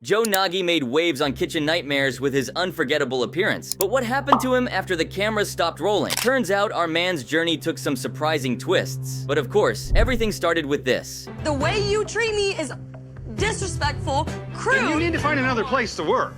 Joe Nagy made waves on Kitchen Nightmares with his unforgettable appearance. But what happened to him after the cameras stopped rolling? Turns out our man's journey took some surprising twists. But of course, everything started with this. The way you treat me is disrespectful, crude. Then you need to find another place to work.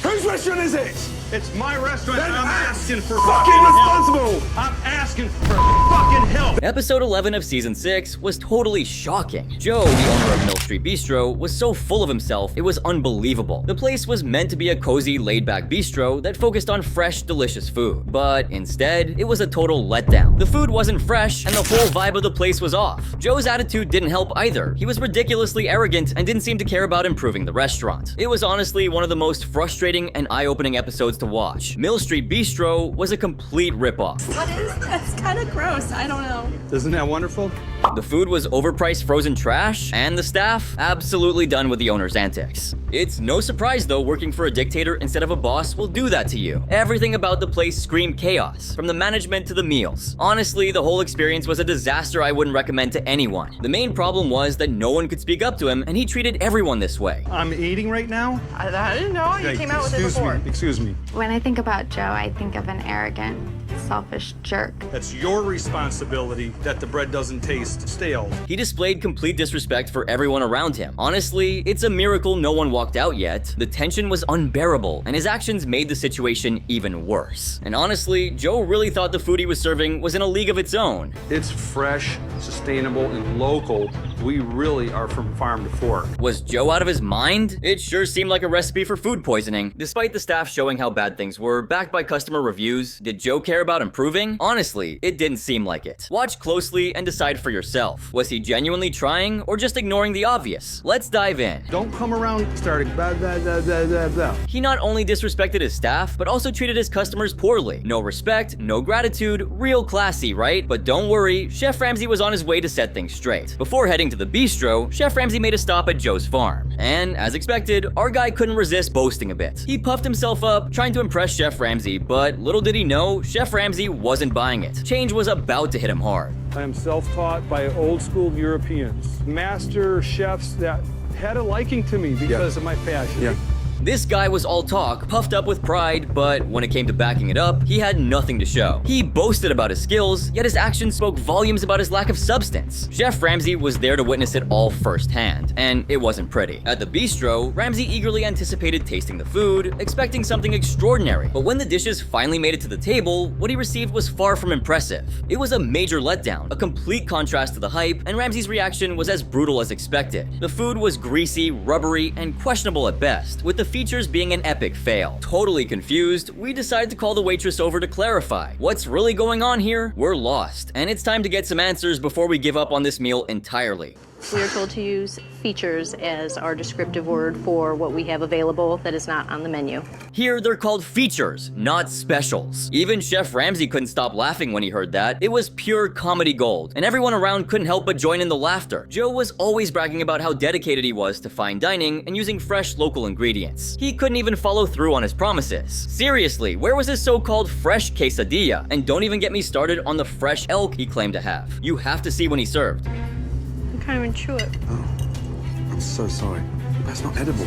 Whose restaurant is it? It's my restaurant Then and I'm asking for fucking responsible. help. I'm asking for fucking help. Episode 11 of Season 6 was totally shocking. Joe, the owner of Mill Street Bistro, was so full of himself, it was unbelievable. The place was meant to be a cozy, laid-back bistro that focused on fresh, delicious food. But instead, it was a total letdown. The food wasn't fresh, and the whole vibe of the place was off. Joe's attitude didn't help either. He was ridiculously arrogant and didn't seem to care about improving the restaurant. It was honestly one of the most frustrating and eye-opening episodes to watch. Mill Street Bistro was a complete ripoff. What is that? It's kind of gross. I don't know. Isn't that wonderful? The food was overpriced frozen trash, and the staff absolutely done with the owner's antics. It's no surprise though, working for a dictator instead of a boss will do that to you. Everything about the place screamed chaos, from the management to the meals. Honestly, the whole experience was a disaster I wouldn't recommend to anyone. The main problem was that no one could speak up to him, and he treated everyone this way. I'm eating right now. I didn't know. You Hey, came out with it excuse before. me. Excuse me. When I think about Joe, I think of an arrogant, selfish jerk. That's your responsibility that the bread doesn't taste stale. He displayed complete disrespect for everyone around him. Honestly, it's a miracle no one walked out yet. The tension was unbearable, and his actions made the situation even worse. And honestly, Joe really thought the food he was serving was in a league of its own. It's fresh, sustainable, and local. We really are from farm to fork. Was Joe out of his mind? It sure seemed like a recipe for food poisoning. Despite the staff showing how bad things were, backed by customer reviews, did Joe care about improving? Honestly, it didn't seem like it. Watch closely and decide for yourself. Was he genuinely trying or just ignoring the obvious? Let's dive in. Don't come around starting blah, blah, blah, blah, blah, blah. He not only disrespected his staff, but also treated his customers poorly. No respect, no gratitude, real classy, right? But don't worry, Chef Ramsey was on his way to set things straight. Before heading to the bistro, Chef Ramsey made a stop at Joe's farm. And as expected, our guy couldn't resist boasting a bit. He puffed himself up, trying to impress Chef Ramsey, but little did he know, Chef Ramsey wasn't buying it. Change was about to hit him hard. I am self-taught by old school Europeans, master chefs that had a liking to me because of my passion. Yeah. This guy was all talk, puffed up with pride, but when it came to backing it up, he had nothing to show. He boasted about his skills, yet his actions spoke volumes about his lack of substance. Chef Ramsey was there to witness it all firsthand, and it wasn't pretty. At the bistro, Ramsey eagerly anticipated tasting the food, expecting something extraordinary. But when the dishes finally made it to the table, what he received was far from impressive. It was a major letdown, a complete contrast to the hype, and Ramsey's reaction was as brutal as expected. The food was greasy, rubbery, and questionable at best, with the features being an epic fail. Totally confused, we decided to call the waitress over to clarify. What's really going on here? We're lost, and it's time to get some answers before we give up on this meal entirely. We are told to use features as our descriptive word for what we have available that is not on the menu. Here, they're called features, not specials. Even Chef Ramsey couldn't stop laughing when he heard that. It was pure comedy gold, and everyone around couldn't help but join in the laughter. Joe was always bragging about how dedicated he was to fine dining and using fresh local ingredients. He couldn't even follow through on his promises. Seriously, where was his so-called fresh quesadilla? And don't even get me started on the fresh elk he claimed to have. You have to see when he served. I can't even chew it. I'm so sorry. That's not edible.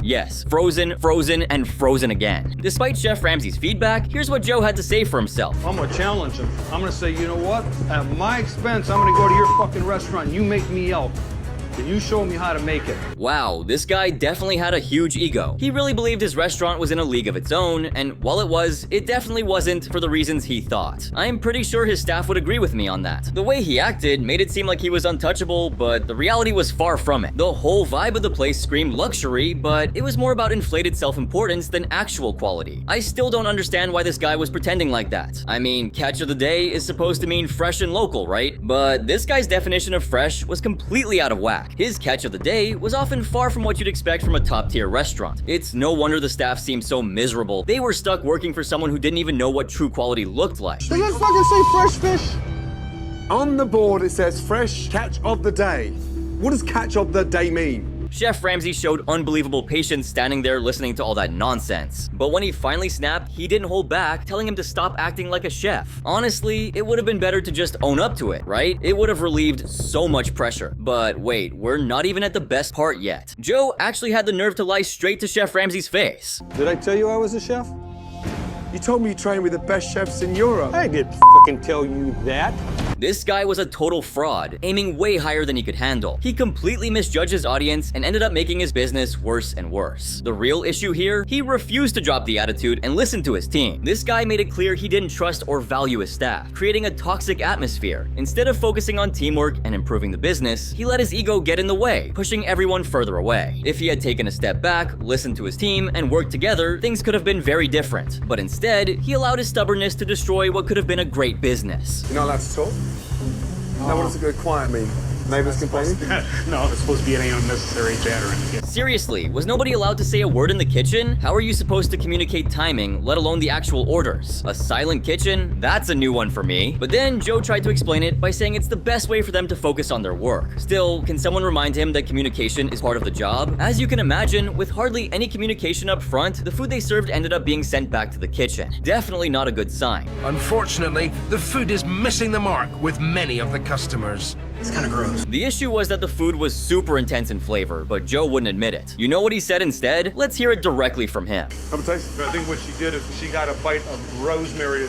Yes, frozen, and frozen again. Despite Chef Ramsey's feedback, here's what Joe had to say for himself. I'm gonna challenge him. I'm gonna say, you know what? At my expense, I'm gonna go to your fucking restaurant and you make me elk. And you show me how to make it. Wow, this guy definitely had a huge ego. He really believed his restaurant was in a league of its own, and while it was, it definitely wasn't for the reasons he thought. I'm pretty sure his staff would agree with me on that. The way he acted made it seem like he was untouchable, but the reality was far from it. The whole vibe of the place screamed luxury, but it was more about inflated self-importance than actual quality. I still don't understand why this guy was pretending like that. I mean, catch of the day is supposed to mean fresh and local, right? But this guy's definition of fresh was completely out of whack. His catch of the day was often far from what you'd expect from a top-tier restaurant. It's no wonder the staff seemed so miserable. They were stuck working for someone who didn't even know what true quality looked like. Does it fucking say fresh fish? On the board it says fresh catch of the day. What does catch of the day mean? Chef Ramsey showed unbelievable patience standing there listening to all that nonsense. But when he finally snapped, he didn't hold back, telling him to stop acting like a chef. Honestly, it would have been better to just own up to it, right? It would have relieved so much pressure. But wait, we're not even at the best part yet. Joe actually had the nerve to lie straight to Chef Ramsey's face. Did I tell you I was a chef? You told me you trained with the best chefs in Europe. I didn't fucking tell you that. This guy was a total fraud, aiming way higher than he could handle. He completely misjudged his audience and ended up making his business worse and worse. The real issue here, he refused to drop the attitude and listen to his team. This guy made it clear he didn't trust or value his staff, creating a toxic atmosphere. Instead of focusing on teamwork and improving the business, he let his ego get in the way, pushing everyone further away. If he had taken a step back, listened to his team, and worked together, things could have been very different. But instead, he allowed his stubbornness to destroy what could have been a great business. You're not allowed to talk? Now what does a good quiet mean? Neighbors complaining? No, it's supposed to be any unnecessary chatter in the kitchen. Seriously, was nobody allowed to say a word in the kitchen? How are you supposed to communicate timing, let alone the actual orders? A silent kitchen? That's a new one for me. But then Joe tried to explain it by saying it's the best way for them to focus on their work. Still, can someone remind him that communication is part of the job? As you can imagine, with hardly any communication up front, the food they served ended up being sent back to the kitchen. Definitely not a good sign. Unfortunately, the food is missing the mark with many of the customers. It's kind of gross. The issue was that the food was super intense in flavor, but Joe wouldn't admit it. You know what he said instead? Let's hear it directly from him. I think what she did is she got a bite of rosemary.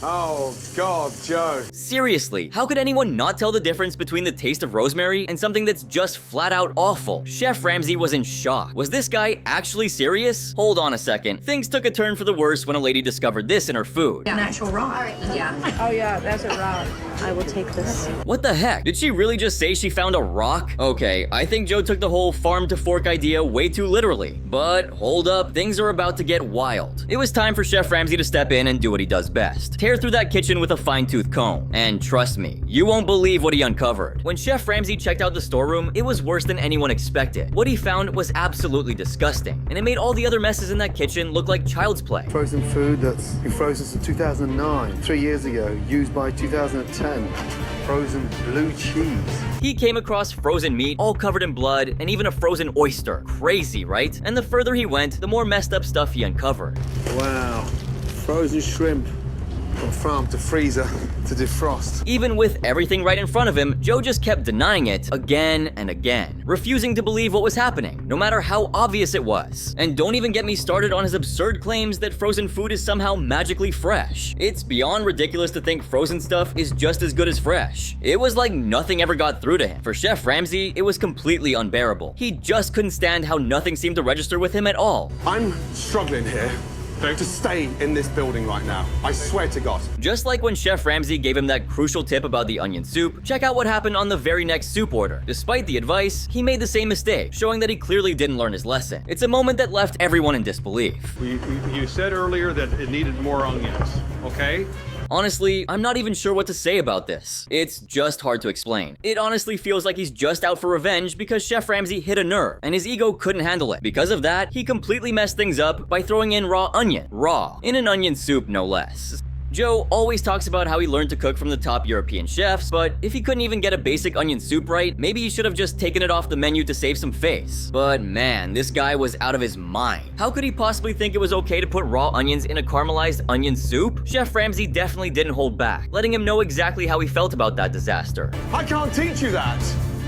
Oh, God, Joe. Seriously, how could anyone not tell the difference between the taste of rosemary and something that's just flat out awful? Chef Ramsey was in shock. Was this guy actually serious? Hold on a second. Things took a turn for the worse when a lady discovered this in her food. An actual rock. Yeah. Oh yeah, that's a rock. I will take this. What the heck? Did she really just say she found a rock? Okay, I think Joe took the whole farm to fork idea way too literally. But hold up, things are about to get wild. It was time for Chef Ramsey to step in and do what he does best. Tear through that kitchen with a fine-tooth comb. And trust me, you won't believe what he uncovered. When Chef Ramsey checked out the storeroom, it was worse than anyone expected. What he found was absolutely disgusting, and it made all the other messes in that kitchen look like child's play. Frozen food that's been frozen since 2009, 3 years ago, used by 2010. Frozen blue cheese. He came across frozen meat, all covered in blood, and even a frozen oyster. Crazy, right? And the further he went, the more messed up stuff he uncovered. Wow. Frozen shrimp. From farm to freezer to defrost. Even with everything right in front of him, Joe just kept denying it again and again, refusing to believe what was happening, no matter how obvious it was. And don't even get me started on his absurd claims that frozen food is somehow magically fresh. It's beyond ridiculous to think frozen stuff is just as good as fresh. It was like nothing ever got through to him. For Chef Ramsey, it was completely unbearable. He just couldn't stand how nothing seemed to register with him at all. I'm struggling here to stay in this building right now. I swear to God. Just like when Chef Ramsey gave him that crucial tip about the onion soup, check out what happened on the very next soup order. Despite the advice, he made the same mistake, showing that he clearly didn't learn his lesson. It's a moment that left everyone in disbelief. You said earlier that it needed more onions, okay? Honestly, I'm not even sure what to say about this. It's just hard to explain. It honestly feels like he's just out for revenge because Chef Ramsey hit a nerve, and his ego couldn't handle it. Because of that, he completely messed things up by throwing in raw onion. Raw. In an onion soup, no less. Joe always talks about how he learned to cook from the top European chefs, but if he couldn't even get a basic onion soup right, maybe he should have just taken it off the menu to save some face. But man, this guy was out of his mind. How could he possibly think it was okay to put raw onions in a caramelized onion soup? Chef Ramsey definitely didn't hold back, letting him know exactly how he felt about that disaster. I can't teach you that.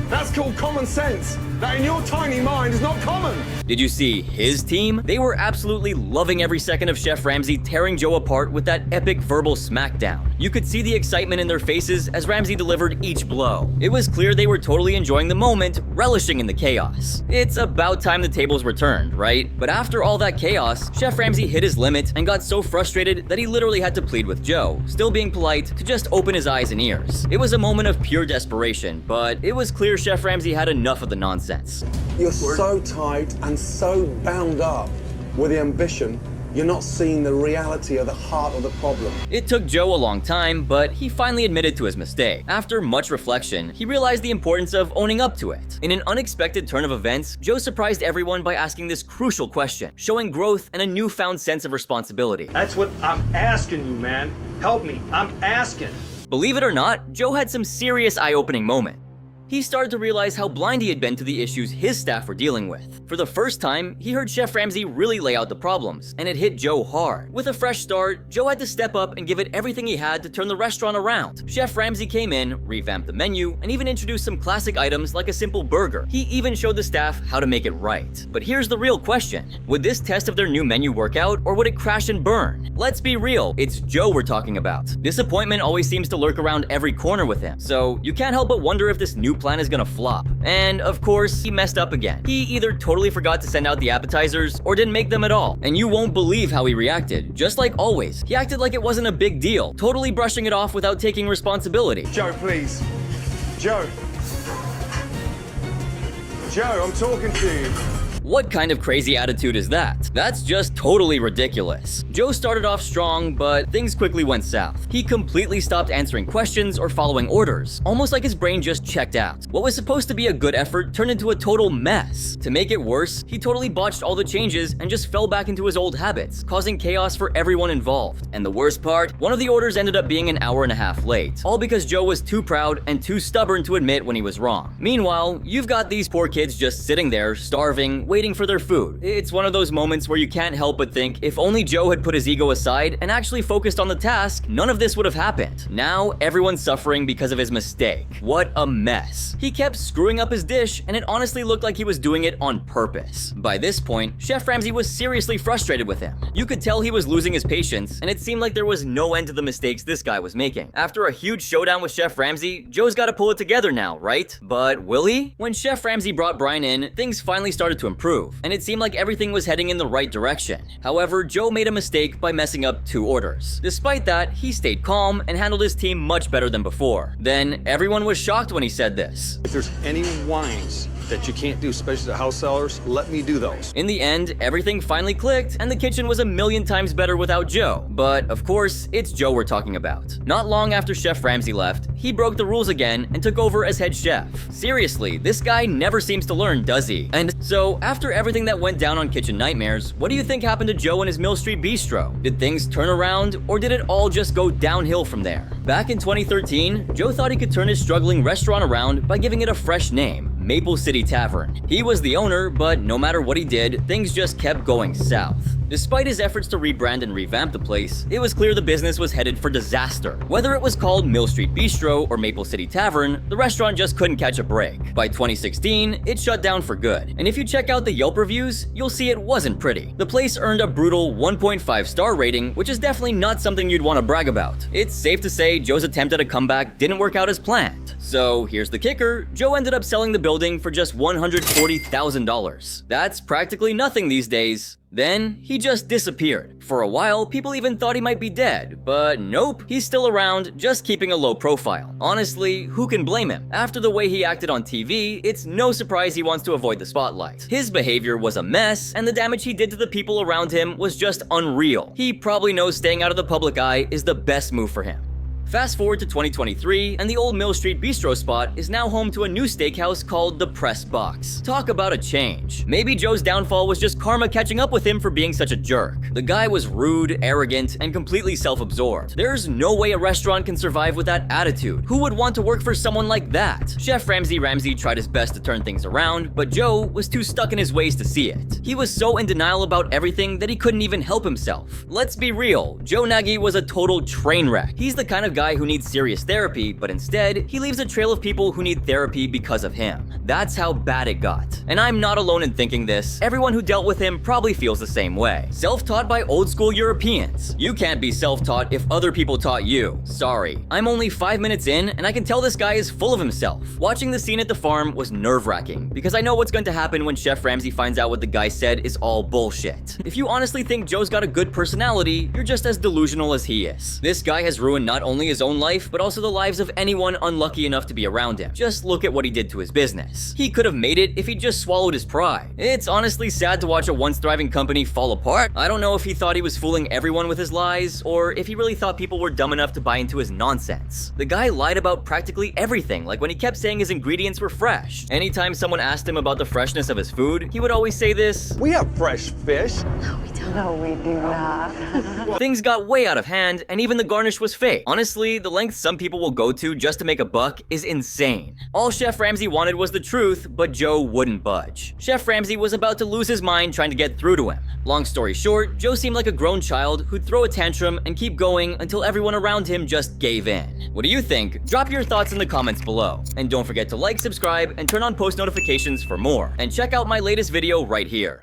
That's called common sense. That in your tiny mind is not common. Did you see his team? They were absolutely loving every second of Chef Ramsey tearing Joe apart with that epic verbal smackdown. You could see the excitement in their faces as Ramsey delivered each blow. It was clear they were totally enjoying the moment, relishing in the chaos. It's about time the tables were turned, right? But after all that chaos, Chef Ramsey hit his limit and got so frustrated that he literally had to plead with Joe, still being polite, to just open his eyes and ears. It was a moment of pure desperation, but it was clear Chef Ramsey had enough of the nonsense. You're so tight and so bound up with the ambition, you're not seeing the reality of the heart of the problem. It took Joe a long time, but he finally admitted to his mistake. After much reflection, he realized the importance of owning up to it. In an unexpected turn of events, Joe surprised everyone by asking this crucial question, showing growth and a newfound sense of responsibility. That's what I'm asking you, man. Help me. I'm asking. Believe it or not, Joe had some serious eye-opening moments. he started to realize how blind he had been to the issues his staff were dealing with. For the first time, he heard Chef Ramsey really lay out the problems, and it hit Joe hard. With a fresh start, Joe had to step up and give it everything he had to turn the restaurant around. Chef Ramsey came in, revamped the menu, and even introduced some classic items like a simple burger. He even showed the staff how to make it right. But here's the real question. Would this test of their new menu work out, or would it crash and burn? Let's be real, it's Joe we're talking about. Disappointment always seems to lurk around every corner with him, so you can't help but wonder if this new plan is gonna flop. And of course, he messed up again. He either totally forgot to send out the appetizers, or didn't make them at all. And you won't believe how he reacted. Just like always, he acted like it wasn't a big deal, totally brushing it off without taking responsibility. Joe, please. Joe. Joe, I'm talking to you. What kind of crazy attitude is that? That's just totally ridiculous. Joe started off strong, but things quickly went south. He completely stopped answering questions or following orders, almost like his brain just checked out. What was supposed to be a good effort turned into a total mess. To make it worse, he totally botched all the changes and just fell back into his old habits, causing chaos for everyone involved. And the worst part, one of the orders ended up being an hour and a half late, all because Joe was too proud and too stubborn to admit when he was wrong. Meanwhile, you've got these poor kids just sitting there, starving, waiting for their food. It's one of those moments where you can't help but think if only Joe had put his ego aside and actually focused on the task, none of this would have happened. Now, everyone's suffering because of his mistake. What a mess. He kept screwing up his dish, and it honestly looked like he was doing it on purpose. By this point, Chef Ramsey was seriously frustrated with him. You could tell he was losing his patience, and it seemed like there was no end to the mistakes this guy was making. After a huge showdown with Chef Ramsey, Joe's gotta pull it together now, right? But will he? When Chef Ramsey brought Brian in, things finally started to improve, and it seemed like everything was heading in the right direction. However, Joe made a mistake by messing up 2 orders. Despite that, he stayed calm and handled his team much better than before. Then, everyone was shocked when he said this. If there's any wines that you can't do, especially the house sellers, let me do those. In the end, everything finally clicked, and the kitchen was a million times better without Joe. But, of course, it's Joe we're talking about. Not long after Chef Ramsey left, he broke the rules again and took over as head chef. Seriously, this guy never seems to learn, does he? And so, after everything that went down on Kitchen Nightmares, what do you think happened to Joe and his Mill Street Bistro? Did things turn around, or did it all just go downhill from there? Back in 2013, Joe thought he could turn his struggling restaurant around by giving it a fresh name, Maple City Tavern. He was the owner, but no matter what he did, things just kept going south. Despite his efforts to rebrand and revamp the place, it was clear the business was headed for disaster. Whether it was called Mill Street Bistro or Maple City Tavern, the restaurant just couldn't catch a break. By 2016, it shut down for good. And if you check out the Yelp reviews, you'll see it wasn't pretty. The place earned a brutal 1.5 star rating, which is definitely not something you'd want to brag about. It's safe to say Joe's attempt at a comeback didn't work out as planned. So here's the kicker, Joe ended up selling the building for just $140,000. That's practically nothing these days. Then, he just disappeared. For a while, people even thought he might be dead, but nope, he's still around, just keeping a low profile. Honestly, who can blame him? After the way he acted on TV, it's no surprise he wants to avoid the spotlight. His behavior was a mess, and the damage he did to the people around him was just unreal. He probably knows staying out of the public eye is the best move for him. Fast forward to 2023, and the old Mill Street Bistro spot is now home to a new steakhouse called the Press Box. Talk about a change. Maybe Joe's downfall was just karma catching up with him for being such a jerk. The guy was rude, arrogant, and completely self-absorbed. There's no way a restaurant can survive with that attitude. Who would want to work for someone like that? Chef Ramsey tried his best to turn things around, but Joe was too stuck in his ways to see it. He was so in denial about everything that he couldn't even help himself. Let's be real, Joe Nagy was a total train wreck. He's the kind of guy who needs serious therapy, but instead, he leaves a trail of people who need therapy because of him. That's how bad it got. And I'm not alone in thinking this. Everyone who dealt with him probably feels the same way. Self-taught by old school Europeans. You can't be self-taught if other people taught you. Sorry. I'm only 5 minutes in, and I can tell this guy is full of himself. Watching the scene at the farm was nerve-wracking, because I know what's going to happen when Chef Ramsey finds out what the guy said is all bullshit. If you honestly think Joe's got a good personality, you're just as delusional as he is. This guy has ruined not only his own life, but also the lives of anyone unlucky enough to be around him. Just look at what he did to his business. He could have made it if he just swallowed his pride. It's honestly sad to watch a once thriving company fall apart. I don't know if he thought he was fooling everyone with his lies, or if he really thought people were dumb enough to buy into his nonsense. The guy lied about practically everything, like when he kept saying his ingredients were fresh. Anytime someone asked him about the freshness of his food, he would always say this, We have fresh fish. No, we do not. Things got way out of hand, and even the garnish was fake. Honestly, Honestly, the length some people will go to just to make a buck is insane. All Chef Ramsey wanted was the truth, but Joe wouldn't budge. Chef Ramsey was about to lose his mind trying to get through to him. Long story short, Joe seemed like a grown child who'd throw a tantrum and keep going until everyone around him just gave in. What do you think? Drop your thoughts in the comments below. And don't forget to like, subscribe, and turn on post notifications for more. And check out my latest video right here.